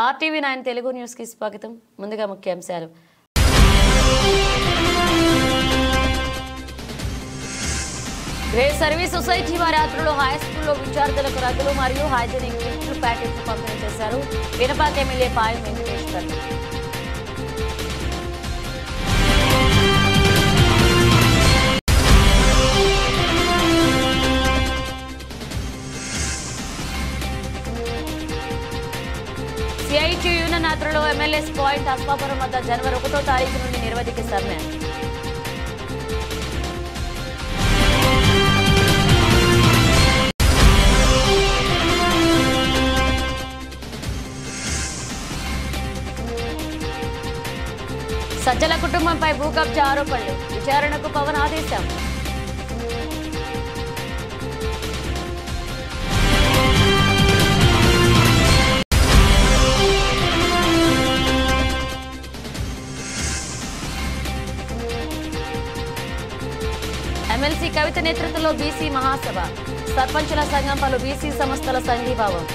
RTV9 Telugu news కి స్వాగతం. ముందుగా ముఖ్యాంశాలు. గ్రేట్ సర్వీస్ సొసైటీ వారి ఆధ్వర్యంలో హై స్కూల్లో విద్యార్థులకు రగ్గులు మరియు హైజీనిక్ కిట్లు ప్యాకెట్లు పంపిణీ చేశారు. Vinapaka MLA Payal Venkateshwar. CIT union ఆధ్వర్యంలో ఎమ్మెల్యేస్ పాయింట్ అస్మాపురం వద్ద జనవరి 1వ తారీఖు నుండి నిరవధిక సమ్మె. సజ్జల కుటుంబంపై భూ కబ్జా ఆరోపణలు, విచారణకు పవన్ ఆదేశం. ఎమ్మెల్సీ కవిత నేతృత్వంలో బీసీ మహాసభ, సర్పంచుల సంఘం పలు బీసీ సంస్థల సంఘీభావం.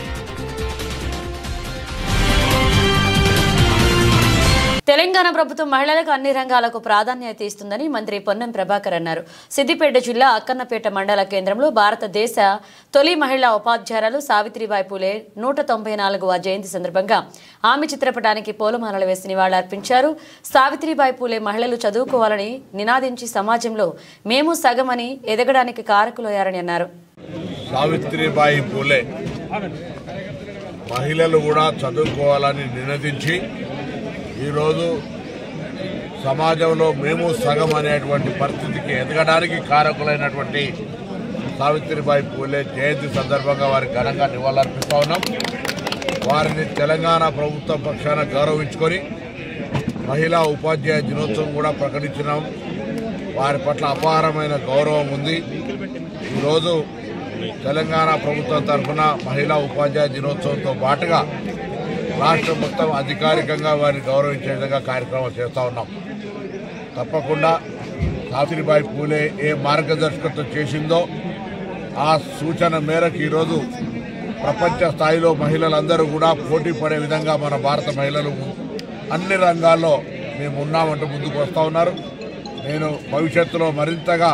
తెలంగాణ ప్రభుత్వం మహిళలకు అన్ని రంగాలకు ప్రాధాన్యత ఇస్తుందని మంత్రి పొన్నం ప్రభాకర్ అన్నారు. సిద్దిపేట జిల్లా అక్కన్నపేట మండల కేంద్రంలో భారతదేశ తొలి మహిళా ఉపాధ్యాయురాలు సావిత్రిబాయి పూలే 194వ జయంతి సందర్భంగా ఆమె చిత్రపటానికి పూలమాలలు వేసి నివాళులర్పించారు. సావిత్రిబాయి పూలే మహిళలు చదువుకోవాలని నినాదించి సమాజంలో మేము సగమని ఎదగడానికి కారకులయ్యారని అన్నారు. సావిత్రిబాయి పూలే మహిళలు కూడా చదువుకోవాలని నినదించి ఈరోజు సమాజంలో మేము సగం అనేటువంటి పరిస్థితికి ఎదగడానికి కారకులైనటువంటి సావిత్రిబాయి పూలే జయంతి సందర్భంగా వారికి ఘనంగా నివాళులర్పిస్తా ఉన్నాం. వారిని తెలంగాణ ప్రభుత్వం పక్షాన గౌరవించుకొని మహిళా ఉపాధ్యాయ దినోత్సవం కూడా ప్రకటించినాం. వారి పట్ల అపారమైన గౌరవం ఉంది. ఈరోజు తెలంగాణ ప్రభుత్వం తరఫున మహిళా ఉపాధ్యాయ దినోత్సవంతో పాటుగా రాష్ట్రం మొత్తం అధికారికంగా వారిని గౌరవించే విధంగా కార్యక్రమాలు చేస్తూ ఉన్నాం. తప్పకుండా సావిత్రిబాయి పూలే ఏ మార్గదర్శకత్వం చేసిందో ఆ సూచన మేరకు ఈరోజు ప్రపంచ స్థాయిలో మహిళలందరూ కూడా పోటీ పడే విధంగా మన భారత మహిళలు అన్ని రంగాల్లో మేము ఉన్నామంటూ ముందుకు వస్తూ ఉన్నారు. నేను భవిష్యత్తులో మరింతగా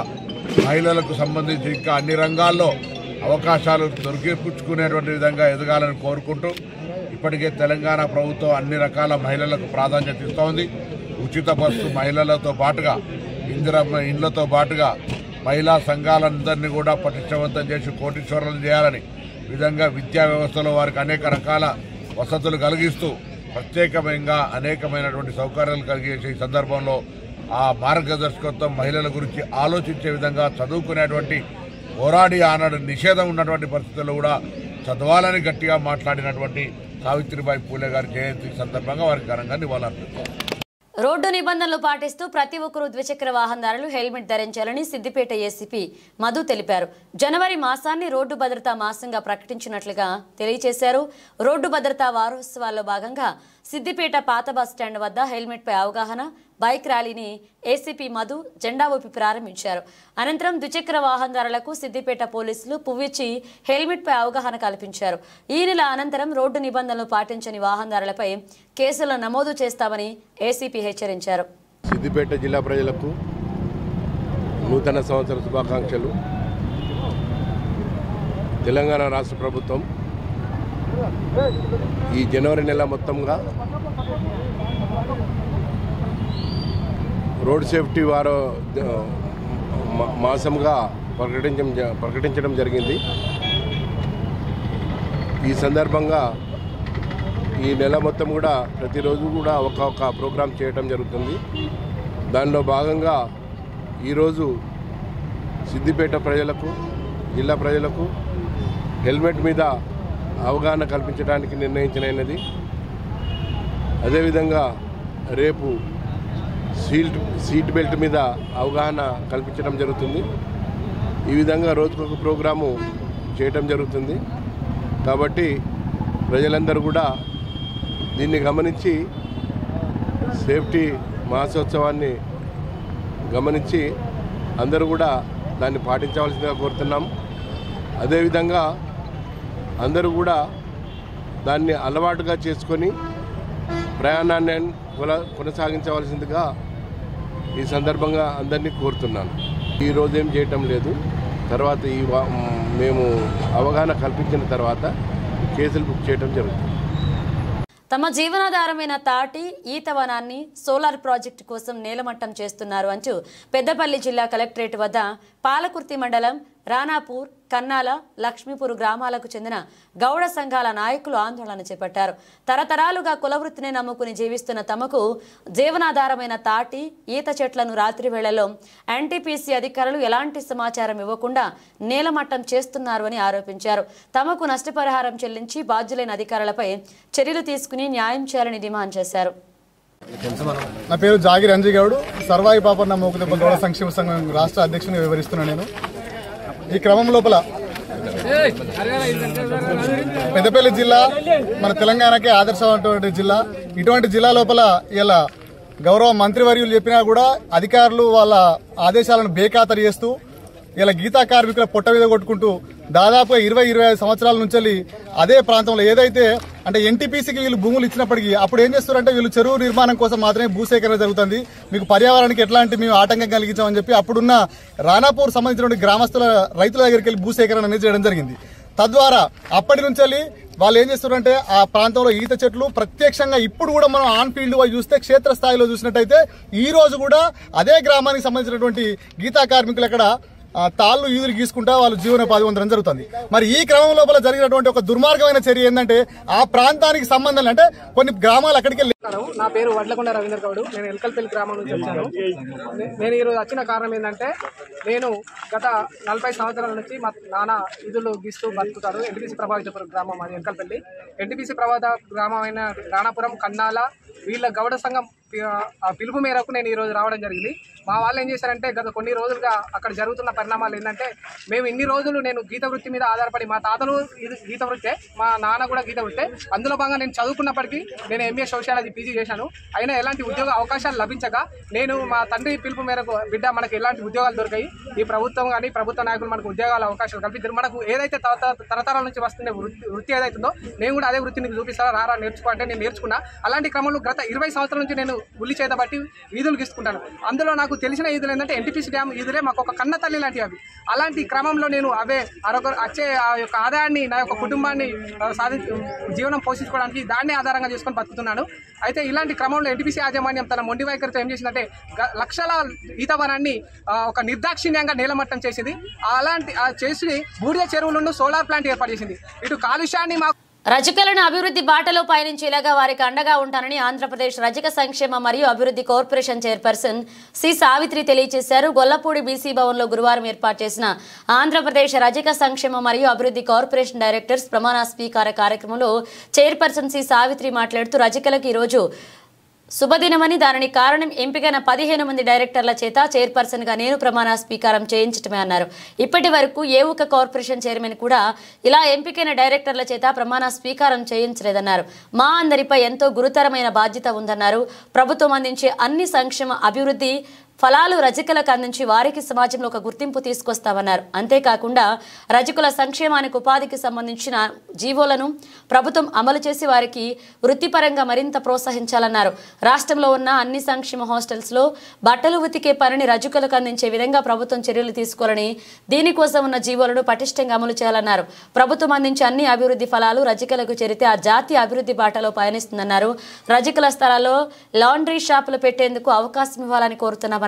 మహిళలకు సంబంధించి ఇంకా అన్ని రంగాల్లో అవకాశాలు దొరికిపుచ్చుకునేటువంటి విధంగా ఎదగాలని కోరుకుంటూ ఇప్పటికే తెలంగాణ ప్రభుత్వం అన్ని రకాల మహిళలకు ప్రాధాన్యత ఇస్తూ ఉంది. ఉచిత బస్సు మహిళలతో పాటుగా ఇందిరమ్మ ఇండ్లతో పాటుగా మహిళా సంఘాలందరినీ కూడా పటిష్టవంతం చేసి కోటీశ్వరులను చేయాలని విధంగా విద్యా వ్యవస్థలో వారికి అనేక రకాల వసతులు కలిగిస్తూ ప్రత్యేకంగా అనేకమైనటువంటి సౌకర్యాలు కలిగేసే ఈ సందర్భంలో ఆ మార్గదర్శకత్వం మహిళల గురించి ఆలోచించే విధంగా చదువుకునేటువంటి పోరాడి ఆనాడు నిషేధం ఉన్నటువంటి పరిస్థితుల్లో కూడా చదవాలని గట్టిగా మాట్లాడినటువంటి సావిత్రిబాయి పూలే గారి జయంతి సందర్భంగా వారికి ఘనంగా నివాళులర్పిస్తారు. రోడ్డు నిబంధనలు పాటిస్తూ ప్రతి ఒక్కరూ ద్విచక్ర వాహనదారులు హెల్మెట్ ధరించాలని సిద్దిపేట ఏసీపీ మధు తెలిపారు. జనవరి మాసాన్ని రోడ్డు భద్రతా మాసంగా ప్రకటించినట్లుగా తెలియజేశారు. రోడ్డు భద్రతా వారోత్సవాల్లో భాగంగా సిద్దిపేట పాత బస్టాండ్ వద్ద హెల్మెట్ పై అవగాహన బైక్ ర్యాలీని ఏసీపీ మధు జెండా ఊపి ప్రారంభించారు. అనంతరం ద్విచక్ర వాహనదారులకు సిద్దిపేట పోలీసులు పువ్విచ్చి హెల్మెట్ పై అవగాహన కల్పించారు. ఈ నెల అనంతరం రోడ్డు నిబంధనలు పాటించని వాహనదారులపై కేసులు నమోదు చేస్తామని ఏసీపీ హెచ్చరించారు. సిద్దిపేట జిల్లా ప్రజలకు నూతన సంవత్సర శుభాకాంక్షలు. తెలంగాణ రాష్ట్ర ప్రభుత్వం ఈ జనవరి నెల మొత్తంగా రోడ్ సేఫ్టీ మాసంగా ప్రకటించడం జరిగింది. ఈ సందర్భంగా ఈ నెల మొత్తం కూడా ప్రతిరోజు కూడా ఒక ప్రోగ్రాం చేయడం జరుగుతుంది. దానిలో భాగంగా ఈరోజు సిద్దిపేట ప్రజలకు జిల్లా ప్రజలకు హెల్మెట్ మీద అవగాహన కల్పించడానికి నిర్ణయించినది. అదేవిధంగా రేపు సీట్ బెల్ట్ మీద అవగాహన కల్పించడం జరుగుతుంది. ఈ విధంగా రోజుకొక ప్రోగ్రాము చేయటం జరుగుతుంది. కాబట్టి ప్రజలందరూ కూడా దీన్ని గమనించి సేఫ్టీ మాసోత్సవాన్ని గమనించి అందరూ కూడా దాన్ని పాటించవలసిందిగా కోరుతున్నాం. అదేవిధంగా అందరూ కూడా దాన్ని అలవాటుగా చేసుకొని ప్రయాణాన్ని కొనసాగించవలసిందిగా ఈ సందర్భంగా అందరినీ కోరుతున్నాను. ఈరోజు ఏం చేయటం లేదు, తర్వాత మేము అవగాహన కల్పించిన తర్వాత కేసులు బుక్ చేయడం జరుగుతుంది. తమ జీవనాధారమైన తాటి ఈతవనాన్ని సోలార్ ప్రాజెక్టు కోసం నేలమట్టం చేస్తున్నారు అంటూ పెద్దపల్లి జిల్లా కలెక్టరేట్ వద్ద పాలకుర్తి మండలం రానాపూర్, కన్నాల, లక్ష్మీపూర్ గ్రామాలకు చెందిన గౌడ సంఘాల నాయకులు ఆందోళన చేపట్టారు. తరతరాలుగా కులవృత్తిని నమ్ముకుని జీవిస్తున్న తమకు జీవనాధారమైన తాటి ఈత చెట్లను రాత్రి వేళల్లో ఎన్టీపీసీ అధికారులు ఎలాంటి సమాచారం ఇవ్వకుండా నేలమట్టం చేస్తున్నారు అని ఆరోపించారు. తమకు నష్టపరిహారం చెల్లించి బాధ్యులైన అధికారులపై చర్యలు తీసుకుని న్యాయం చేయాలని డిమాండ్ చేశారు. నా పేరు జాగిర్ అంజిగౌడ్, సర్వాయి పాపన్న మోకుదెబ్బ గౌడ సంక్షేమ సంఘం రాష్ట్ర అధ్యక్షుని వివరిస్తున్నాను. నేను ఈ క్రమం లోపల పెద్దపల్లి జిల్లా మన తెలంగాణకే ఆదర్శమైనటువంటి జిల్లా. ఇటువంటి జిల్లా లోపల ఇలా గౌరవ మంత్రివర్యులు చెప్పినా కూడా అధికారులు వాళ్ళ ఆదేశాలను బేఖాతరు చేస్తూ ఇలా గీతా కార్మికుల పొట్ట మీద కొట్టుకుంటూ దాదాపుగా 20-25 సంవత్సరాల నుంచి అదే ప్రాంతంలో ఏదైతే అంటే ఎన్టీపీసీకి వీళ్ళు భూములు ఇచ్చినప్పటికీ అప్పుడు ఏం చేస్తారంటే వీళ్ళు చెరువు నిర్మాణం కోసం మాత్రమే భూసేకరణ జరుగుతుంది, మీకు పర్యావరణానికి ఎట్లాంటి మేము ఆటంకం కలిగించామని చెప్పి అప్పుడున్న రానాపూర్ సంబంధించిన గ్రామస్తుల రైతుల దగ్గరికి వెళ్ళి భూసేకరణ అనేది చేయడం జరిగింది. తద్వారా అప్పటి నుంచి వాళ్ళు ఏం చేస్తున్నారంటే ఆ ప్రాంతంలో ఈత చెట్లు ప్రత్యక్షంగా ఇప్పుడు కూడా మనం ఆన్ ఫీల్డ్ చూస్తే క్షేత్రస్థాయిలో చూసినట్టయితే ఈ రోజు కూడా అదే గ్రామానికి సంబంధించినటువంటి గీతా కార్మికులు అక్కడ తాళ్ళు ఈదులు గీసుకుంటా వాళ్ళు జీవనోపాధి పొందడం జరుగుతుంది. మరి ఈ క్రమం లోపల జరిగినటువంటి ఒక దుర్మార్గమైన చర్య ఏంటంటే ఆ ప్రాంతానికి సంబంధం అంటే కొన్ని గ్రామాలు అక్కడికి వెళ్ళి. నా పేరు వడ్లకొండ రవీంద్ర గౌడ్, నేను ఎల్కల్పల్లి గ్రామం నుంచి వచ్చాను. నేను ఈరోజు వచ్చిన కారణం ఏంటంటే నేను గత 40 సంవత్సరాల నుంచి మా నాన్న ఈదులు గీస్తూ బతుకుతారు. ఎన్టీపీసీ ప్రభావిత గ్రామం అది ఎల్కల్పల్లి. ఎన్టీపీసీ ప్రభావిత గ్రామం అయిన రాణాపురం, కన్నాల వీళ్ళ గౌడ సంఘం పిలుపు మేరకు నేను ఈరోజు రావడం జరిగింది. మా వాళ్ళు ఏం చేశారంటే గత కొన్ని రోజులుగా అక్కడ జరుగుతున్న పరిణామాలు ఏంటంటే మేము ఇన్ని రోజులు నేను గీత వృత్తి మీద ఆధారపడి మా తాతలు గీత వృత్తే, మా నాన్న కూడా గీత వృత్తే, అందులో భాగంగా నేను చదువుకున్నప్పటికీ నేను ఎంఏ సోషియాలజీ పీజీ చేశాను. అయినా ఎలాంటి ఉద్యోగ అవకాశాలు లభించక నేను మా తండ్రి పిలుపు మేరకు బిడ్డ మనకు ఎలాంటి ఉద్యోగాలు దొరికాయి, ఈ ప్రభుత్వం కానీ ప్రభుత్వ నాయకులు మనకు ఉద్యోగాల అవకాశాలు కల్పించారు. మనకు ఏదైతే తరతరాల నుంచి వస్తున్న వృత్తి ఏదైతుందో నేను కూడా అదే వృత్తిని చూపిస్తాను, రారా నేర్చుకో అంటే నేను నేర్చుకున్నా. అలాంటి క్రమంలో గత 20 సంవత్సరాల నుంచి నేను ఉల్లి చేత బట్టి ఈదులు గీసుకుంటాను. అందులో నాకు తెలిసిన ఈదులు ఏంటంటే ఎన్టీపీసీ డ్యామ్ ఈదులే మాకు ఒక కన్న తల్లి లాంటివి అవి. అలాంటి క్రమంలో నేను అవే వచ్చే ఆ యొక్క ఆదాయాన్ని నా యొక్క కుటుంబాన్ని జీవనం పోషించుకోవడానికి దాన్ని ఆధారంగా చేసుకొని బతుకుతున్నాను. అయితే ఇలాంటి క్రమంలో ఎన్టీపీసీ యాజమాన్యం తన మొండి వైఖరితో ఏం చేసిందంటే లక్షల ఈతవనాన్ని ఒక నిర్దాక్షిణ్యంగా నేలమట్టం చేసింది. అలాంటి చేసి బూడిద చెరువులను సోలార్ ప్లాంట్ ఏర్పాటు చేసింది. ఇటు కాలుష్యాన్ని మాకు రజకులను అభివృద్ధి బాటలో పయనించేలాగా వారికి అండగా ఉంటానని ఆంధ్రప్రదేశ్ రజక సంక్షేమ మరియు అభివృద్ధి కార్పొరేషన్ చైర్పర్సన్ సి సావిత్రి తెలియజేశారు. గొల్లపూడి బీసీ భవన్లో గురువారం ఏర్పాటు చేసిన ఆంధ్రప్రదేశ్ రజక సంక్షేమ మరియు అభివృద్ధి కార్పొరేషన్ డైరెక్టర్స్ ప్రమాణ స్వీకార కార్యక్రమంలో చైర్పర్సన్ సి సావిత్రి మాట్లాడుతూ రజకులకు ఈరోజు శుభదినమని, దానికి కారణం ఎంపికైన 15 మంది డైరెక్టర్ల చేత చైర్పర్సన్గా నేను ప్రమాణ స్వీకారం చేయించటమే అన్నారు. ఇప్పటి వరకు ఏ ఒక్క కార్పొరేషన్ చైర్మన్ కూడా ఇలా ఎంపికైన డైరెక్టర్ల చేత ప్రమాణ స్వీకారం చేయించలేదన్నారు. మా అందరిపై ఎంతో గురుతరమైన బాధ్యత ఉందన్నారు. ప్రభుత్వం అందించే అన్ని సంక్షేమ అభివృద్ధి ఫలాలు రజకులకు అందించి వారికి సమాజంలో ఒక గుర్తింపు తీసుకొస్తామన్నారు. అంతేకాకుండా రజకుల సంక్షేమానికి ఉపాధికి సంబంధించిన జీవోలను ప్రభుత్వం అమలు చేసి వారికి వృత్తిపరంగా మరింత ప్రోత్సహించాలన్నారు. రాష్ట్రంలో ఉన్న అన్ని సంక్షేమ హాస్టల్స్లో బట్టలు ఉతికే పనిని రజకులకు అందించే విధంగా ప్రభుత్వం చర్యలు తీసుకోవాలని, దీనికోసం ఉన్న జీవోలను పటిష్టంగా అమలు చేయాలన్నారు. ప్రభుత్వం అందించే అన్ని అభివృద్ధి ఫలాలు రజకులకు చేరితే ఆ జాతి అభివృద్ధి బాటలో పయనిస్తుందన్నారు. రజకుల స్థలాల్లో లాండ్రీ షాపులు పెట్టేందుకు అవకాశం ఇవ్వాలని కోరుతున్నామన్నారు.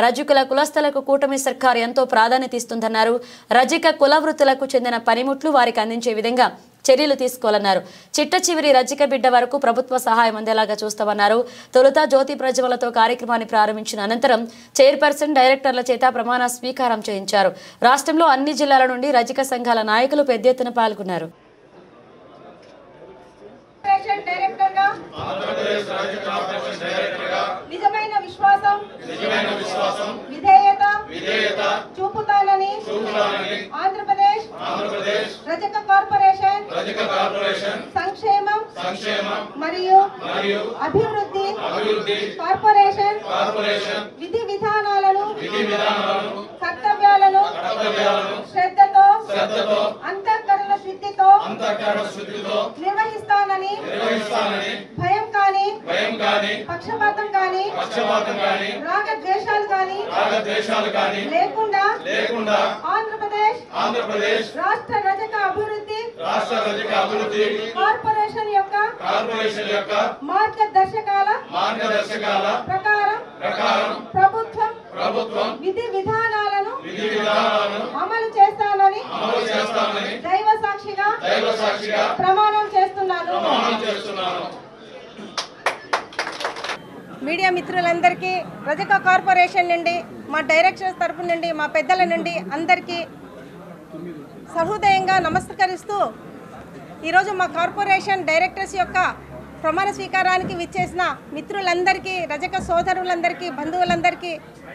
రజకుల కులస్తులకు కూటమి సర్కారు ఎంతో ప్రాధాన్యత ఇస్తుందన్నారు. రజక కుల వృత్తులకు చెందిన పనిముట్లు వారికి అందించే విధంగా చర్యలు తీసుకోవాలన్నారు. చిట్ట చివరి రజక బిడ్డ వరకు ప్రభుత్వ సహాయం అందేలాగా చూస్తామన్నారు. తొలుత జ్యోతి ప్రజ్వలతో కార్యక్రమాన్ని ప్రారంభించిన అనంతరం చైర్పర్సన్ డైరెక్టర్ల చేత ప్రమాణ స్వీకారం చేయించారు. రాష్ట్రంలో అన్ని జిల్లాల నుండి రజక సంఘాల నాయకులు పెద్ద ఎత్తున పాల్గొన్నారు. నిజమైన విశ్వాసం విధేయత చూపుతానని ఆంధ్రప్రదేశ్ రజక కార్పొరేషన్ సంక్షేమం మరియు అభివృద్ధి కార్పొరేషన్ విధి విధానాలను కర్తవ్యాలను శ్రద్ధతో అంతఃకరణ శుద్ధితో శుద్ధితో నిర్వహిస్తానని భయం కానీ పక్షపాతం కానీ రాగ ద్వేషాలు కానీ లేకుండా ఆంధ్రప్రదేశ్ రాష్ట్ర రజక అభివృద్ధి కార్పొరేషన్ యొక్క మార్గదర్శకాల ప్రకారం ప్రభుత్వం విధి విధానాలను అమలు చేస్తానని దైవ సాక్షిగా ప్రమాణం చేస్తున్నాను. మీడియా మిత్రులందరికీ రజక కార్పొరేషన్ నుండి మా డైరెక్టర్స్ తరపు నుండి మా పెద్దల నుండి అందరికీ సహృదయంగా నమస్కరిస్తూ ఈరోజు మా కార్పొరేషన్ డైరెక్టర్స్ యొక్క ప్రమాణ స్వీకారానికి విచ్చేసిన మిత్రులందరికీ రజక సోదరులందరికీ బంధువులందరికీ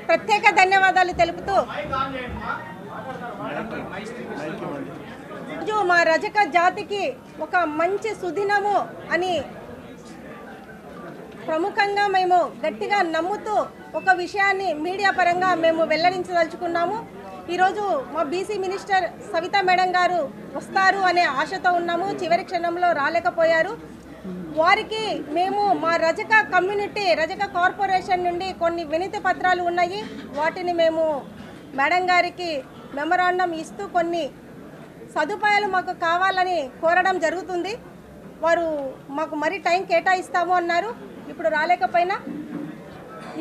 ప్రత్యేక ధన్యవాదాలు తెలుపుతూ మా రజక జాతికి ఒక మంచి సుదినము అని ప్రముఖంగా మేము గట్టిగా నమ్ముతూ ఒక విషయాన్ని మీడియా పరంగా మేము వెల్లడించదలుచుకున్నాము. ఈరోజు మా బీసీ మినిస్టర్ సవితా మేడం గారు వస్తారు అనే ఆశతో ఉన్నాము. చివరి క్షణంలో రాలేకపోయారు. వారికి మేము మా రజక కమ్యూనిటీ రజక కార్పొరేషన్ నుండి కొన్ని వినతి పత్రాలు ఉన్నాయి. వాటిని మేము మేడం గారికి మెమరాండం ఇస్తూ కొన్ని సదుపాయాలు మాకు కావాలని కోరడం జరుగుతుంది. వారు మాకు మరీ టైం కేటాయిస్తాము అన్నారు. ఇప్పుడు రాలేకపోయినా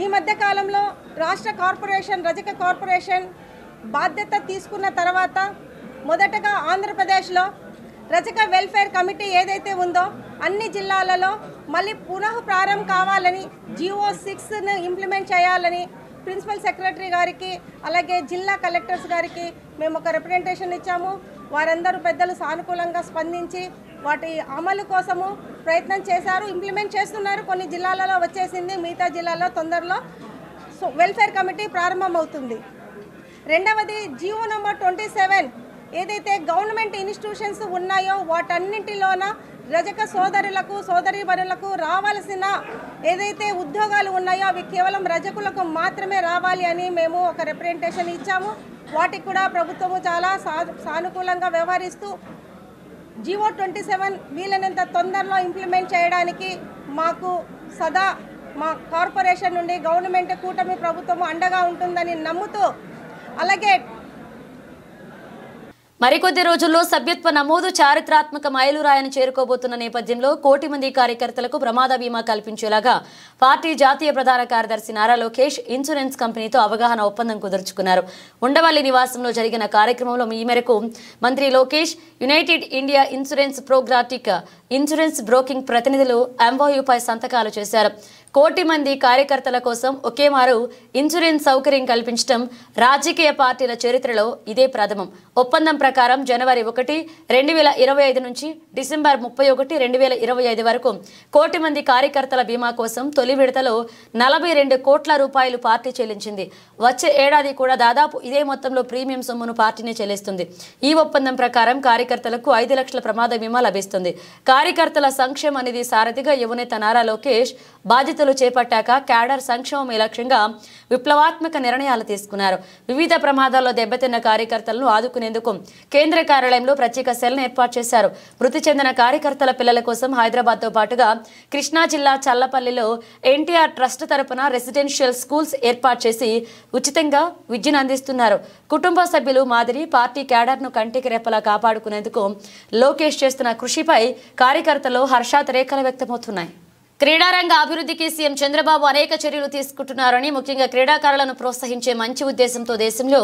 ఈ మధ్య కాలంలో రాష్ట్ర కార్పొరేషన్ రజక కార్పొరేషన్ బాధ్యత తీసుకున్న తర్వాత మొదటగా ఆంధ్రప్రదేశ్లో రజక వెల్ఫేర్ కమిటీ ఏదైతే ఉందో అన్ని జిల్లాలలో మళ్ళీ పునః ప్రారంభం కావాలని GO 6ను ఇంప్లిమెంట్ చేయాలని ప్రిన్సిపల్ సెక్రటరీ గారికి అలాగే జిల్లా కలెక్టర్స్ గారికి మేము ఒక రిప్రజెంటేషన్ ఇచ్చాము. వారందరూ పెద్దలు సానుకూలంగా స్పందించి వాటి అమలు కోసము ప్రయత్నం చేశారు. ఇంప్లిమెంట్ చేస్తున్నారు. కొన్ని జిల్లాలలో వచ్చేసింది. మిగతా జిల్లాల్లో తొందరలో వెల్ఫేర్ కమిటీ ప్రారంభమవుతుంది. రెండవది GO నంబర్ 27 ఏదైతే గవర్నమెంట్ ఇన్స్టిట్యూషన్స్ ఉన్నాయో వాటన్నింటిలోన రజక సోదరులకు సోదరీమణులకు రావాల్సిన ఏదైతే ఉద్యోగాలు ఉన్నాయో అవి కేవలం రజకులకు మాత్రమే రావాలి అని మేము ఒక రిప్రజెంటేషన్ ఇచ్చాము. వాటికి కూడా ప్రభుత్వము చాలా సానుకూలంగా వ్యవహరిస్తూ GO 27 వీలైనంత తొందరలో ఇంప్లిమెంట్ చేయడానికి మాకు సదా మా కార్పొరేషన్ నుండి గవర్నమెంట్ కూటమి ప్రభుత్వము అండగా ఉంటుందని నమ్ముతూ అలాగే మరికొద్ది రోజుల్లో సభ్యత్వ నమోదు చారిత్రాత్మక మైలురాయిని చేరుకోబోతున్న నేపథ్యంలో 1 కోటి మంది కార్యకర్తలకు ప్రమాద బీమా కల్పించేలాగా పార్టీ జాతీయ ప్రధాన కార్యదర్శి నారా లోకేష్ ఇన్సూరెన్స్ కంపెనీతో అవగాహన ఒప్పందం కుదుర్చుకున్నారు. ఉండవల్లి నివాసంలో జరిగిన కార్యక్రమంలో ఈ మేరకు మంత్రి లోకేష్ యునైటెడ్ ఇండియా ఇన్సూరెన్స్ ప్రోగ్రాటిక్ ఇన్సూరెన్స్ బ్రోకింగ్ ప్రతినిధులు MOUపై సంతకాలు చేశారు. 1 కోటి మంది కార్యకర్తల కోసం ఒకేమారు ఇన్సూరెన్స్ సౌకర్యం కల్పించడం రాజకీయ పార్టీల చరిత్రలో ఇదే ప్రథమం. ఒప్పందం ప్రకారం జనవరి 1, 2025 నుంచి డిసెంబర్ 31, 2025 వరకు 1 కోటి మంది కార్యకర్తల బీమా కోసం తొలి విడతలో 42 కోట్ల రూపాయలు పార్టీ చెల్లించింది. వచ్చే ఏడాది కూడా దాదాపు ఇదే మొత్తంలో ప్రీమియం సొమ్మును పార్టీని చెల్లిస్తుంది. ఈ ఒప్పందం ప్రకారం కార్యకర్తలకు 5 లక్షల ప్రమాద బీమా లభిస్తుంది. కార్యకర్తల సంక్షేమ నిధి సారథిగా యువనేత నారా లోకేష్ బాధ్యతలు చేపట్టాక క్యాడర్ సంక్షేమం లక్ష్యంగా విప్లవాత్మక నిర్ణయాలు తీసుకున్నారు. వివిధ ప్రమాదాల్లో దెబ్బతిన్న కార్యకర్తలను ఆదుకునేందుకు కేంద్ర కార్యాలయంలో ప్రత్యేక సెల్ను ఏర్పాటు చేశారు. మృతి చెందిన కార్యకర్తల పిల్లల కోసం హైదరాబాద్తో పాటుగా కృష్ణా జిల్లా చల్లపల్లిలో NTR ట్రస్ట్ తరపున రెసిడెన్షియల్ స్కూల్స్ ఏర్పాటు చేసి ఉచితంగా విద్యను అందిస్తున్నారు. కుటుంబ సభ్యులు మాదిరి పార్టీ క్యాడర్ను కంటికి రెప్పలా కాపాడుకునేందుకు లోకేష్ చేస్తున్న కృషిపై కార్యకర్తలు హర్షాతిరేకాలు వ్యక్తమవుతున్నాయి. క్రీడారంగ అభివృద్ధికి సీఎం చంద్రబాబు అనేక చర్యలు తీసుకుంటున్నారని, ముఖ్యంగా క్రీడాకారులను ప్రోత్సహించే మంచి ఉద్దేశంతో దేశంలో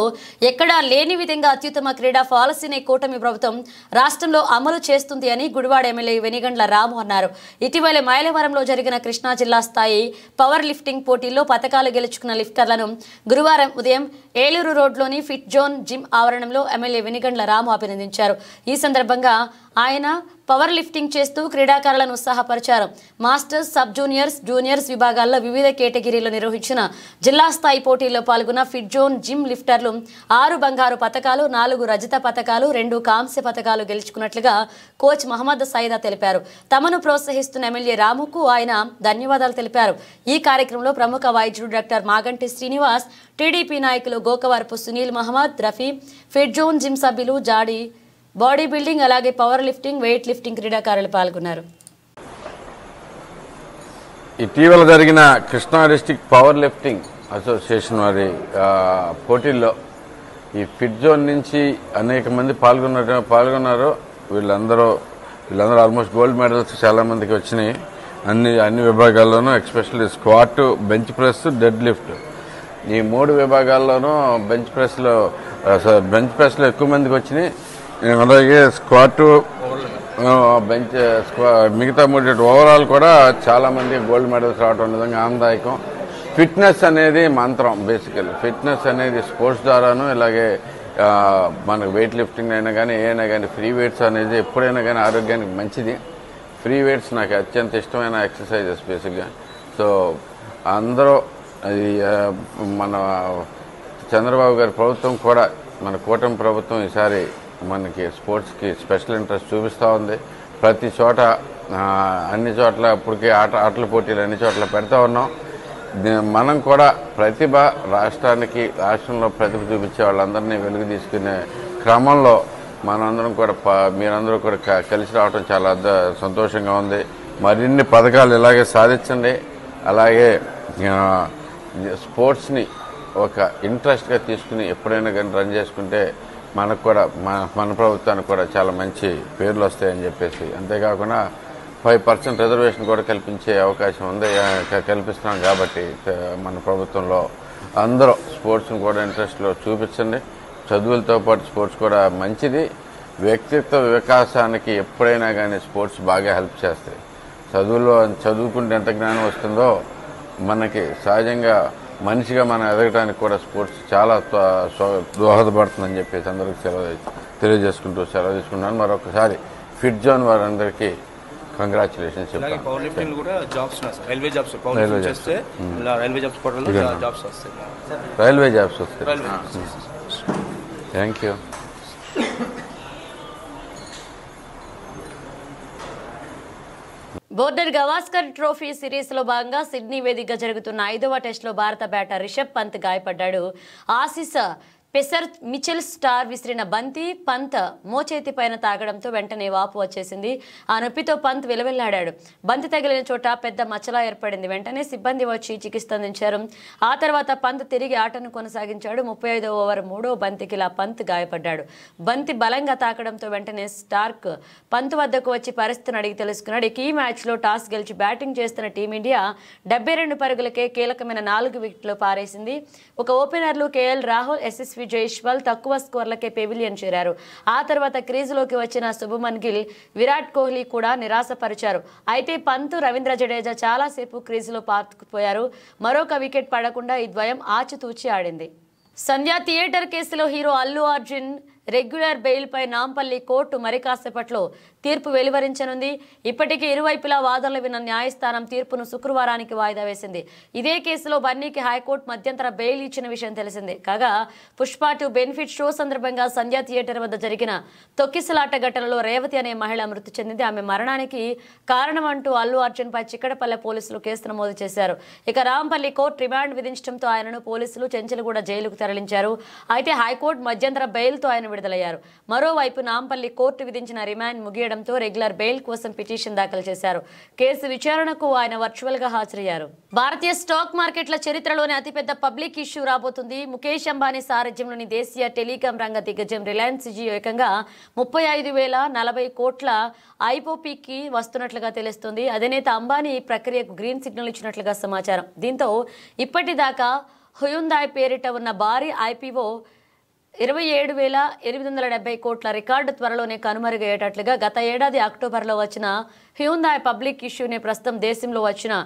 ఎక్కడా లేని విధంగా అత్యుత్తమ క్రీడా పాలసీని కూటమి ప్రభుత్వం రాష్ట్రంలో అమలు చేస్తుంది అని గుడివాడ ఎమ్మెల్యే వెనిగండ్ల రాము అన్నారు. ఇటీవల మైలవరంలో జరిగిన కృష్ణా జిల్లా స్థాయి పవర్ లిఫ్టింగ్ పోటీల్లో పతకాలు గెలుచుకున్న లిఫ్టర్లను గురువారం ఉదయం ఏలూరు రోడ్లోని ఫిట్ జోన్ జిమ్ ఆవరణంలో ఎమ్మెల్యే వెనిగండ్ల రాము అభినందించారు. ఈ సందర్భంగా ఆయన పవర్ లిఫ్టింగ్ చేస్తూ క్రీడాకారులను ఉత్సాహపరిచారు. మాస్టర్స్, సబ్ జూనియర్స్, జూనియర్స్ విభాగాల్లో వివిధ కేటగిరీలో నిర్వహించిన జిల్లా స్థాయి పోటీల్లో పాల్గొన్న ఫిట్ జోన్ జిమ్ లిఫ్టర్లు 6 బంగారు పతకాలు, 4 రజత పతకాలు, 2 కాంస్య పతకాలు గెలుచుకున్నట్లుగా కోచ్ మహమ్మద్ సైదా తెలిపారు. తమను ప్రోత్సహిస్తున్న ఎమ్మెల్యే రాముకు ఆయన ధన్యవాదాలు తెలిపారు. ఈ కార్యక్రమంలో ప్రముఖ వైద్యుడు డాక్టర్ మాగంటి శ్రీనివాస్, టీడీపీ నాయకులు Gokavarapu Sunil Mohammed, Rafi, fit zone gym సభ్యులు జాడి బాడీ బిల్డింగ్ అలాగే పవర్ లిఫ్టింగ్, వెయిట్ లిఫ్టింగ్ క్రీడాకారులు పాల్గొన్నారు. ఇటీవల జరిగిన Krishna district power lifting association వారి పోటీల్లో ఈ ఫిట్ జోన్ నుంచి అనేక మంది పాల్గొన్నారు. వీళ్ళందరూ ఆల్మోస్ట్ గోల్డ్ మెడల్స్ చాలా మందికి వచ్చినాయి. అన్ని విభాగాల్లోనూ, especially squat, bench press, dead lift ఈ 3 విభాగాల్లోనూ బెంచ్ ప్రెస్లో ఎక్కువ మందికి వచ్చినాయి. అలాగే స్క్వాట్, మిగతా 3 ఓవరాల్ కూడా చాలా మంది గోల్డ్ మెడల్స్ రావడం నిజంగా ఆనందదాయకం. ఫిట్నెస్ అనేది మంత్రం. బేసికల్లీ ఫిట్నెస్ అనేది స్పోర్ట్స్ ద్వారాను, ఇలాగే మనకు వెయిట్ లిఫ్టింగ్ అయినా కానీ ఏదైనా కానీ ఫ్రీ వెయిట్స్ అనేది ఎప్పుడైనా కానీ ఆరోగ్యానికి మంచిది. ఫ్రీ వెయిట్స్ నాకు అత్యంత ఇష్టమైన ఎక్సర్సైజెస్ బేసిక్గా. సో అందరూ అది మన చంద్రబాబు గారి ప్రభుత్వం కూడా, మన కూటమి ప్రభుత్వం ఈసారి మనకి స్పోర్ట్స్కి స్పెషల్ ఇంట్రెస్ట్ చూపిస్తూ ఉంది. ప్రతి చోట అన్ని చోట్ల ఇప్పటికే ఆటల పోటీలు అన్ని చోట్ల పెడతా ఉన్నాం. మనం కూడా రాష్ట్రంలో ప్రతిభ చూపించే వాళ్ళందరినీ వెలుగు తీసుకునే క్రమంలో మనందరం కూడా మీరందరూ కూడా కలిసి రావడం చాలా సంతోషంగా ఉంది. మరిన్ని పథకాలు ఇలాగే సాధించండి. అలాగే స్పోర్ట్స్ని ఒక ఇంట్రెస్ట్గా తీసుకుని ఎప్పుడైనా కానీ రన్ చేసుకుంటే మనకు కూడా మన ప్రభుత్వానికి కూడా చాలా మంచి పేర్లు వస్తాయని చెప్పేసి, అంతేకాకుండా 5% రిజర్వేషన్ కూడా కల్పించే అవకాశం ఉంది, కల్పిస్తున్నాం. కాబట్టి మన ప్రభుత్వంలో అందరూ స్పోర్ట్స్ని కూడా ఇంట్రెస్ట్లో చూపించండి. చదువులతో పాటు స్పోర్ట్స్ కూడా మంచిది. వ్యక్తిత్వ వికాసానికి ఎప్పుడైనా కానీ స్పోర్ట్స్ బాగా హెల్ప్ చేస్తాయి. చదువుకుంటే ఎంత జ్ఞానం వస్తుందో మనకి సహజంగా మనిషిగా మనం ఎదగడానికి కూడా స్పోర్ట్స్ చాలా దోహదపడుతుందని చెప్పేసి అందరికీ సెలవు తీసుకున్నాను. మరొకసారి ఫిట్ జోన్ వారందరికీ కంగ్రాచులేషన్స్ చెప్తాను. పవర్ లిఫ్టింగ్ కూడా జాబ్స్ ఉన్నాయి సార్. రైల్వే జాబ్స్ చేస్తే రైల్వే జాబ్స్ పోర్టల్లో జాబ్స్ వస్తాయి. రైల్వే జాబ్స్ వస్తాయి. Thank you. Border Gavaskar trophy సిరీస్లో భాగంగా సిడ్నీ వేదికగా జరుగుతున్న 5వ టెస్టులో భారత బ్యాటర్ రిషబ్ పంత్ గాయపడ్డాడు. ఆసీస్ పెసర్ మిచెల్ స్టార్ విసిరిన బంతి పంత్ మోచేతి పైన తాగడంతో వెంటనే వాపు వచ్చేసింది. ఆ నొప్పితో పంత్ విలవిల్లాడాడు. బంతి తగిలిన చోట పెద్ద మచ్చలా ఏర్పడింది. వెంటనే సిబ్బంది వచ్చి చికిత్స అందించారు. ఆ తర్వాత పంత్ తిరిగి ఆటను కొనసాగించాడు. 35వ ఓవర్ 3వ బంతికి ఇలా పంత్ గాయపడ్డాడు. బంతి బలంగా తాకడంతో వెంటనే స్టార్క్ పంత్ వద్దకు వచ్చి పరిస్థితిని అడిగి తెలుసుకున్నాడు. ఈ మ్యాచ్లో టాస్ గెలిచి బ్యాటింగ్ చేస్తున్న టీమిండియా 72 పరుగులకే కీలకమైన 4 వికెట్లు పారేసింది. ఒక ఓపెనర్లు కేఎల్ రాహుల్, ఎస్ఎస్వి జైస్వాల్ తక్కువ స్కోర్లకే పెవిలియన్ చేరారు. ఆ తర్వాత క్రీజులోకి వచ్చిన శుభమన్ గిల్, విరాట్ కోహ్లీ కూడా నిరాశపరిచారు. అయితే పంత్, రవీంద్ర జడేజా చాలాసేపు క్రీజులో పాతుకుపోయారు. మరొక వికెట్ పడకుండా ఈ ద్వయం ఆచితూచి ఆడింది. సంధ్య థియేటర్ కేసులో హీరో అల్లు అర్జున్ రెగ్యులర్ బెయిల్పై నాంపల్లి కోర్టు మరి కాసేపట్లో తీర్పు వెలువరించనుంది. ఇప్పటికే ఇరువైపులా వాదనలు విన్న న్యాయస్థానం తీర్పును శుక్రవారానికి వాయిదా వేసింది. ఇదే కేసులో బన్నీకి హైకోర్టు మధ్యంతర బెయిల్ ఇచ్చిన విషయం తెలిసిందే. కాగా పుష్ప 2 బెనిఫిట్ షో సందర్భంగా సంధ్య థియేటర్ వద్ద జరిగిన తొక్కిసలాట ఘటనలో రేవతి అనే మహిళ మృతి చెందింది. ఆమె మరణానికి కారణం అంటూ అల్లు అర్జున్ పై చిక్కడపల్లె పోలీసులు కేసు నమోదు చేశారు. ఇక రాంపల్లి కోర్టు రిమాండ్ విధించడంతో ఆయనను పోలీసులు చెంచల్గూడ జైలుకు తరలించారు. అయితే హైకోర్టు మధ్యంతర బెయిల్తో ఆయన విడుదలయ్యారు. మరోవైపు నాంపల్లి కోర్టు విధించిన రిమాండ్ ముగియడంతో రెగ్యులర్ బెయిల్ కోసం పిటిషన్ దాఖలు చేశారు. కేసు విచారణకు ఆయన వర్చువల్ గా హాజరయ్యారు. భారతీయ స్టాక్ మార్కెట్ల చరిత్రలోనే అతిపెద్ద పబ్లిక్ ఇష్యూ రాబోతుంది. ముఖేష్ అంబానీ సారథ్యంలోని దేశీయ టెలికాం రంగ దిగ్గజం రిలయన్స్ జియో ఏకంగా 35,040 కోట్ల ఐపోపీకి వస్తున్నట్లుగా తెలుస్తుంది. అధినేత అంబానీ ఈ ప్రక్రియకు గ్రీన్ సిగ్నల్ ఇచ్చినట్లుగా సమాచారం. దీంతో ఇప్పటిదాకా హ్యుందాయ్ పేరిట ఉన్న భారీ ఐపీఓ 27,870 కోట్ల రికార్డు త్వరలోనే కనుమరుగయ్యేటట్లుగా గత ఏడాది అక్టోబర్లో వచ్చిన హ్యుందాయ్ పబ్లిక్ ఇష్యూనే ప్రస్తుతం దేశంలో వచ్చిన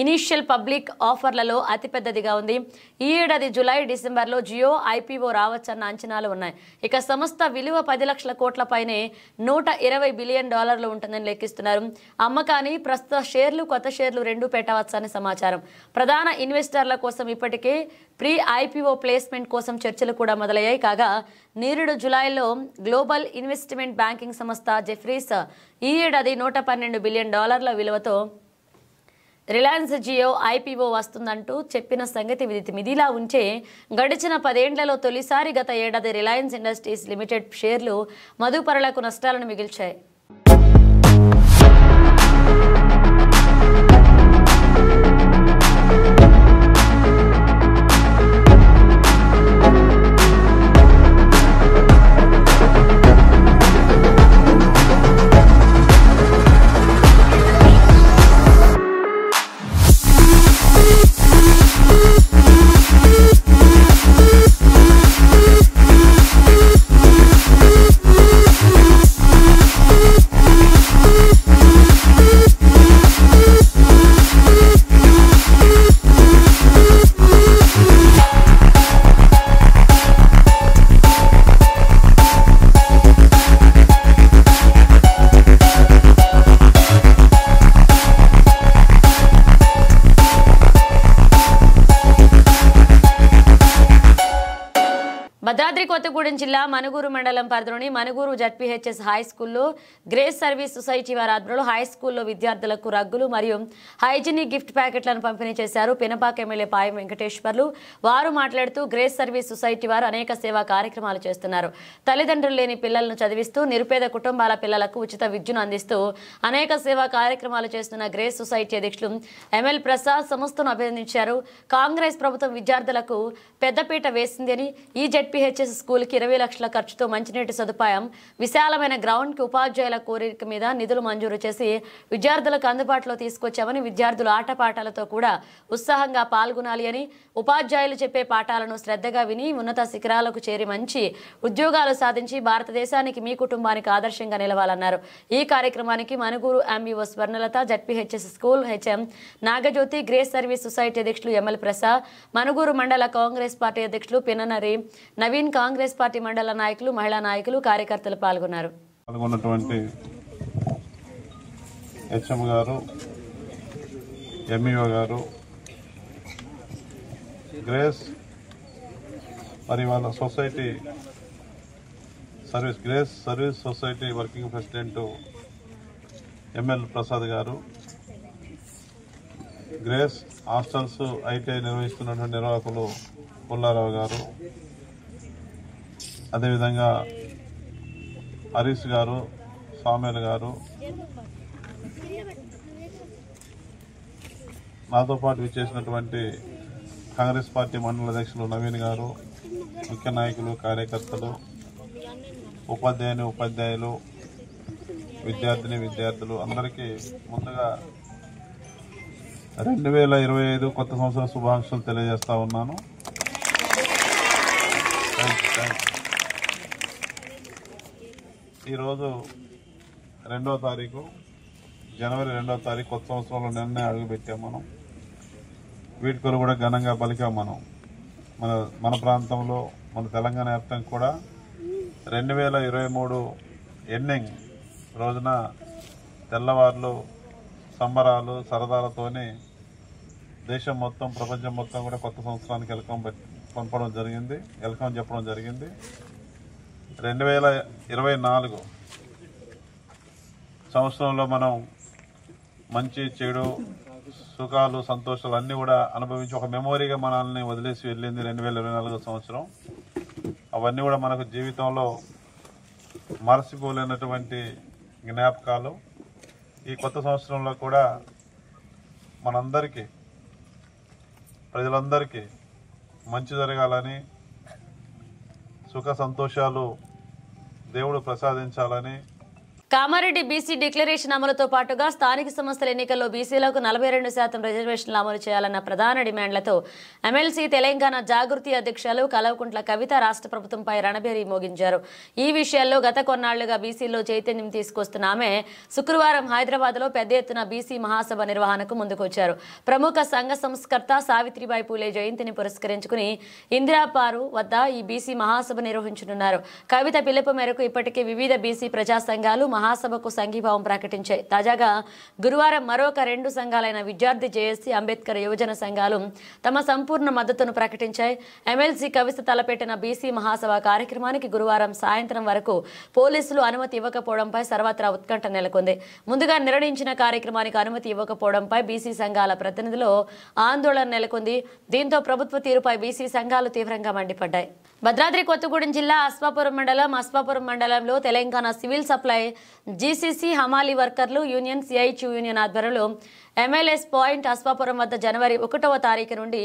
ఇనీషియల్ పబ్లిక్ ఆఫర్లలో అతిపెద్దదిగా ఉంది. ఈ ఏడాది జూలై, డిసెంబర్లో జియో ఐపీఓ రావచ్చన్న అంచనాలు ఉన్నాయి. ఇక సంస్థ విలువ 10 లక్షల కోట్ల పైనే $120 బిలియన్ ఉంటుందని లెక్కిస్తున్నారు. అమ్మకాన్ని ప్రస్తుత షేర్లు, కొత్త షేర్లు 2 పెట్టవచ్చని సమాచారం. ప్రధాన ఇన్వెస్టర్ల కోసం ఇప్పటికే ప్రీ ఐపీఓ ప్లేస్మెంట్ కోసం చర్చలు కూడా మొదలయ్యాయి. కాగా నిరుడు జూలైలో గ్లోబల్ ఇన్వెస్ట్మెంట్ బ్యాంకింగ్ సంస్థ జెఫ్రీస్ ఈ ఏడాది $112 బిలియన్ విలువతో రిలయన్స్ జియో ఐపీఓ వస్తుందంటూ చెప్పిన సంగతి ఇదిలా ఉంటే గడిచిన 10 ఏళ్లలో తొలిసారి గత ఏడాది రిలయన్స్ ఇండస్ట్రీస్ లిమిటెడ్ షేర్లు మదుపరులకు నష్టాలను మిగిల్చాయి. భద్రాద్రి కొత్తగూడెం జిల్లా మనుగూరు మండలం పరిధిలోని మనుగూరు జడ్పీహెచ్ఎస్ హై స్కూల్లో గ్రేస్ సర్వీస్ సొసైటీ వారి ఆధ్వర్యంలో హై స్కూల్లో విద్యార్థులకు రగ్గులు మరియు హైజీనిక్ గిఫ్ట్ ప్యాకెట్లను పంపిణీ చేశారు. పినపాక ఎమ్మెల్యే పాయం వెంకటేశ్వర్లు వారు మాట్లాడుతూ గ్రేస్ సర్వీస్ సొసైటీ వారు అనేక సేవా కార్యక్రమాలు చేస్తున్నారు. తల్లిదండ్రులు లేని పిల్లలను చదివిస్తూ నిరుపేద కుటుంబాల పిల్లలకు ఉచిత విద్యను అందిస్తూ అనేక సేవా కార్యక్రమాలు చేస్తున్న గ్రేస్ సొసైటీ అధ్యక్షులు ఎంఎల్ ప్రసాద్ సంస్థను అభినందించారు. కాంగ్రెస్ ప్రభుత్వం విద్యార్థులకు పెద్దపీట వేసిందని ఈ జడ్పీహెచ్ఎస్ స్కూల్కి 20 లక్షల ఖర్చుతో మంచినీటి సదుపాయం, విశాలమైన గ్రౌండ్కి ఉపాధ్యాయుల కోరిక మీద నిధులు మంజూరు చేసి విద్యార్థులకు అందుబాటులో తీసుకొచ్చామని, విద్యార్థులు ఆటపాటాలతో కూడా ఉత్సాహంగా పాల్గొనాలి అని, ఉపాధ్యాయులు చెప్పే పాఠాలను శ్రద్ధగా విని ఉన్నత శిఖరాలకు చేరి మంచి ఉద్యోగాలు సాధించి భారతదేశానికి మీ కుటుంబానికి ఆదర్శంగా నిలవాలన్నారు. ఈ కార్యక్రమానికి Manuguru MEO Swarnalatha, ZPHS school HM Nagajyothi, grace service society అధ్యక్షులు ఎంఎల్ ప్రసాద్, మనుగూరు మండల కాంగ్రెస్ పార్టీ అధ్యక్షులు పిననరి నవీన్, కాంగ్రెస్ పార్టీ మండల నాయకులు, మహిళా నాయకులు, కార్యకర్తలు పాల్గొన్నారు. పాల్గొన్నటువంటి హెచ్ఎం గారు, ఎంఈఓ గారు, గ్రేస్ మరి వాళ్ళ society grace service society working president ML Prasad గారు, గ్రేస్ హాస్టల్స్ ఐటీఐ నిర్వహిస్తున్నటువంటి నిర్వాహకులు పుల్లారావు గారు, అదేవిధంగా హరీష్ గారు, సామేల్ గారు, నాతో పాటు విచ్చేసినటువంటి కాంగ్రెస్ పార్టీ మండల అధ్యక్షులు నవీన్ గారు, ముఖ్య నాయకులు, కార్యకర్తలు, ఉపాధ్యాయులు, విద్యార్థులు అందరికీ ముందుగా 2025 కొత్త సంవత్సరం శుభాకాంక్షలు తెలియజేస్తా ఉన్నాను. ఈరోజు జనవరి 2వ తారీఖు కొత్త సంవత్సరంలో నిన్నే అడుగుపెట్టాం. మనం వీడ్కోలు కూడా ఘనంగా పలికాం. మనం మన ప్రాంతంలో, మన తెలంగాణ వ్యాప్తం కూడా 2023 ఎండింగ్ రోజున తెల్లవారులు సంబరాలు సరదాలతోని దేశం మొత్తం, ప్రపంచం మొత్తం కూడా కొత్త సంవత్సరానికి వెల్కమ్ చెప్పడం జరిగింది. 2024 సంవత్సరంలో మనం మంచి చెడు సుఖాలు సంతోషాలు అన్నీ కూడా అనుభవించి ఒక మెమొరీగా మనల్ని వదిలేసి వెళ్ళింది 2024 సంవత్సరం. అవన్నీ కూడా మనకు జీవితంలో మరచిపోలేనటువంటి జ్ఞాపకాలు. ఈ కొత్త సంవత్సరంలో కూడా మనందరికీ, ప్రజలందరికీ మంచి జరగాలని, సుఖ సంతోషాలు దేవుడు ప్రసాదించాలని. కామారెడ్డి బీసీ డిక్లరేషన్ అమలుతో పాటుగా స్థానిక సంస్థల ఎన్నికల్లో బీసీలకు 42% రిజర్వేషన్లు అమలు చేయాలన్న ప్రధాన డిమాండ్లతో ఎమ్మెల్సీ తెలంగాణ జాగృతి అధ్యక్షులు కల్వకుంట్ల కవిత రాష్ట్ర ప్రభుత్వంపై రణబేరీ మోగించారు. ఈ విషయాల్లో గత కొన్నాళ్లుగా బీసీలో చైతన్యం తీసుకొస్తున్న ఆమె శుక్రవారం హైదరాబాద్లో పెద్ద ఎత్తున బీసీ మహాసభ నిర్వహణకు ముందుకొచ్చారు. ప్రముఖ సంఘ సంస్కర్త సావిత్రిబాయి పూలే జయంతిని పురస్కరించుకుని ఇందిరాపారు వద్ద ఈ బీసీ మహాసభ నిర్వహించనున్నారు. కవిత పిలుపు మేరకు ఇప్పటికే వివిధ బీసీ ప్రజా సంఘాలు మహాసభకు సంఘీభావం ప్రకటించాయి. తాజాగా గురువారం మరొక 2 సంఘాలైన విద్యార్థి జేఏసీ, అంబేద్కర్ యువజన సంఘాలు తమ సంపూర్ణ మద్దతును ప్రకటించాయి. ఎమ్మెల్సీ కవిత తలపెట్టిన బీసీ మహాసభ కార్యక్రమానికి గురువారం సాయంత్రం వరకు పోలీసులు అనుమతి ఇవ్వకపోవడంపై సర్వత్రా ఉత్కంఠ నెలకొంది. ముందుగా నిర్ణయించిన కార్యక్రమానికి అనుమతి ఇవ్వకపోవడంపై బీసీ సంఘాల ప్రతినిధులు ఆందోళన నెలకొంది. దీంతో ప్రభుత్వ తీరుపై బీసీ సంఘాలు తీవ్రంగా మండిపడ్డాయి. భద్రాద్రి కొత్తగూడెం జిల్లా అస్ఫాపురం మండలంలో తెలంగాణ సివిల్ సప్లై జీసీసీ హమాలీ వర్కర్లు యూనియన్ సిఐటియు యూనియన్ ఆధ్వర్యంలో ఎంఎల్ఎస్ పాయింట్ అస్ఫాపురం వద్ద జనవరి 1వ తారీఖు నుండి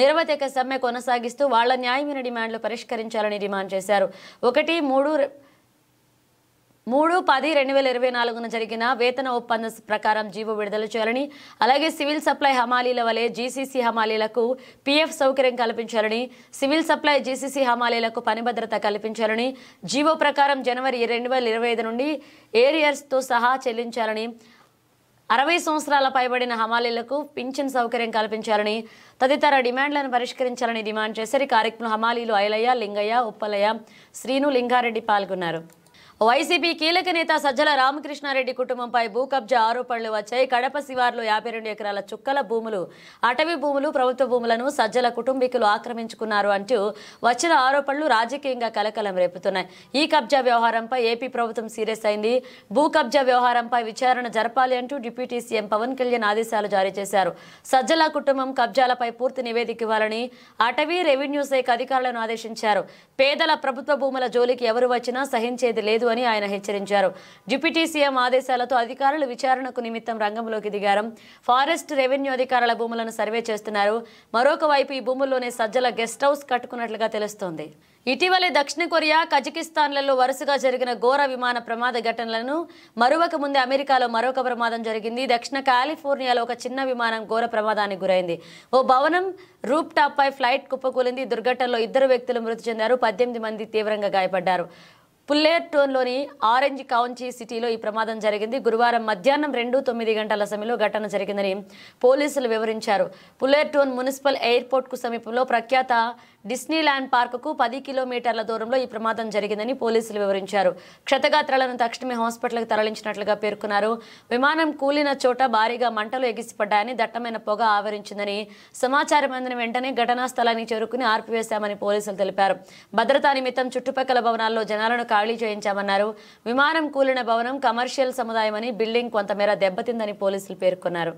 నిరవధిక సమ్మె కొనసాగిస్తూ వాళ్ల న్యాయమైన డిమాండ్లు పరిష్కరించాలని డిమాండ్ చేశారు. 1-3-10-2024 జరిగిన వేతన ఒప్పందం ప్రకారం జీవో విడుదల చేయాలని, అలాగే సివిల్ సప్లై హమాలీల వలె జీసీసీ హమాలీలకు పీఎఫ్ సౌకర్యం కల్పించాలని, సివిల్ సప్లై జీసీసీ హమాలీలకు పని భద్రత కల్పించాలని, జీవో ప్రకారం జనవరి 2025 నుండి ఏరియర్స్తో సహా చెల్లించాలని, 60 సంవత్సరాల పైబడిన హమాలీలకు పింఛన్ సౌకర్యం కల్పించాలని తదితర డిమాండ్లను పరిష్కరించాలని డిమాండ్ చేశారు. ఈ కార్యక్రమంలో హమాలీలు ఐలయ్య, లింగయ్య, ఉప్పలయ్య, శ్రీను, లింగారెడ్డి పాల్గొన్నారు. వైసీపీ కీలక నేత సజ్జల రామకృష్ణారెడ్డి కుటుంబంపై భూ కబ్జా ఆరోపణలు వచ్చాయి. కడప శివార్లో 52 ఎకరాల చుక్కల భూములు, అటవీ భూములు, ప్రభుత్వ భూములను సజ్జల కుటుంబీకులు ఆక్రమించుకున్నారు అంటూ వచ్చిన ఆరోపణలు రాజకీయంగా కలకలం రేపుతున్నాయి. ఈ కబ్జా వ్యవహారంపై ఏపీ ప్రభుత్వం సీరియస్ అయింది. భూ కబ్జా వ్యవహారంపై విచారణ జరపాలి అంటూ డిప్యూటీ సీఎం పవన్ కళ్యాణ్ ఆదేశాలు జారీ చేశారు. సజ్జల కుటుంబం కబ్జాలపై పూర్తి నివేదిక ఇవ్వాలని అటవీ రెవెన్యూ శాఖ అధికారులను ఆదేశించారు. పేదల ప్రభుత్వ భూముల జోలికి ఎవరు వచ్చినా సహించేది లేదు అని ఆయన హెచ్చరించారు. డిప్యూటీ సీఎం ఆదేశాలతో అధికారులు విచారణకు నిమిత్తం రంగంలోకి దిగారు. ఫారెస్ట్ రెవెన్యూ అధికారుల భూములను సర్వే చేస్తున్నారు. మరొక వైపు ఈ భూముల్లోనే సజ్జల గెస్ట్ హౌస్ కట్టుకున్నట్లుగా తెలుస్తోంది. ఇటీవలే దక్షిణ కొరియా, కజకిస్తాన్లలో వరుసగా జరిగిన ఘోర విమాన ప్రమాద ఘటనలను మరువక ముందే అమెరికాలో మరొక ప్రమాదం జరిగింది. దక్షిణ కాలిఫోర్నియాలో ఒక చిన్న విమానం ఘోర ప్రమాదానికి గురైంది. ఓ భవనం రూప్ టాప్ పై ఫ్లైట్ కుప్పకూలింది. దుర్ఘటనలో 2 వ్యక్తులు మృతి చెందారు. 18 మంది తీవ్రంగా గాయపడ్డారు. పుల్లెర్టోన్లోని ఆరెంజ్ కౌంటీ సిటీలో ఈ ప్రమాదం జరిగింది. గురువారం మధ్యాహ్నం 2:09 గంటల సమయంలో ఘటన జరిగిందని పోలీసులు వివరించారు. పుల్లెర్టోన్ మున్సిపల్ ఎయిర్పోర్ట్కు సమీపంలో ప్రఖ్యాత డిస్నీల్యాండ్ పార్కుకు 10 కిలోమీటర్ల దూరంలో ఈ ప్రమాదం జరిగిందని పోలీసులు వివరించారు. క్షతగాత్రాలను తక్షణమే హాస్పిటల్కి తరలించినట్లుగా పేర్కొన్నారు. విమానం కూలిన చోట భారీగా మంటలు ఎగిసిపడ్డాయని, దట్టమైన పొగ ఆవరించిందని సమాచారం అందిన వెంటనే ఘటనా స్థలానికి చేరుకుని ఆర్పివేశామని పోలీసులు తెలిపారు. భద్రతా నిమిత్తం చుట్టుపక్కల భవనాల్లో జనాలను ఖాళీ చేయించామన్నారు. విమానం కూలిన భవనం కమర్షియల్ సముదాయమని, బిల్డింగ్ కొంతమేర దెబ్బతిందని పోలీసులు పేర్కొన్నారు.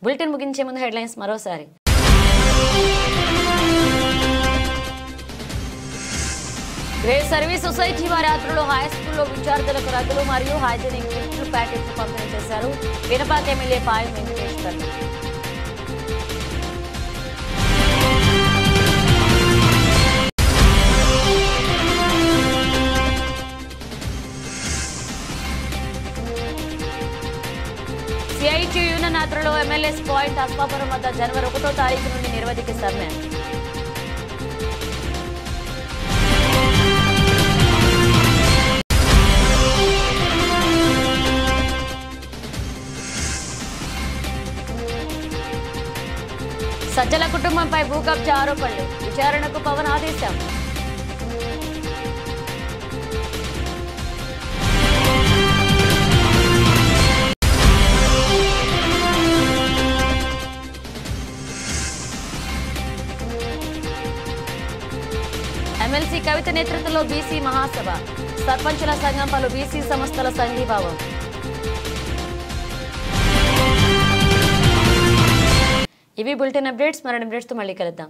బులెటిన్ ముగించే ముందు హెడ్లైన్స్ మరోసారి. గ్రేట్ సర్వీస్ సొసైటీ వారి ఆధ్వర్యంలో హై స్కూల్లో విద్యార్థులకు రగ్గులు మరియు హైజీనిక్ కిట్లు ప్యాకెట్లు పంపిణీ చేశారు. Vinapaka MLA Payam Venkateshwar. CITU union ఆధ్వర్యంలో ఎంఎల్ఎస్ పాయింట్ అస్ఫాపురం వద్ద జనవరి 1వ తారీఖు నుండి నిరవధిక సమ్మె. సజ్జల కుటుంబంపై భూ కబ్జా ఆరోపణలు, విచారణకు పవన్ ఆదేశం. ఎమ్మెల్సీ కవిత నేతృత్వంలో బీసీ మహాసభ, సర్పంచుల సంఘం, పలు బీసీ సంస్థల సంఘీభావం. ఇవి బులెటిన్ అప్డేట్స్. మరిన్ని అప్డేట్స్తో మళ్ళీ కలుద్దాం.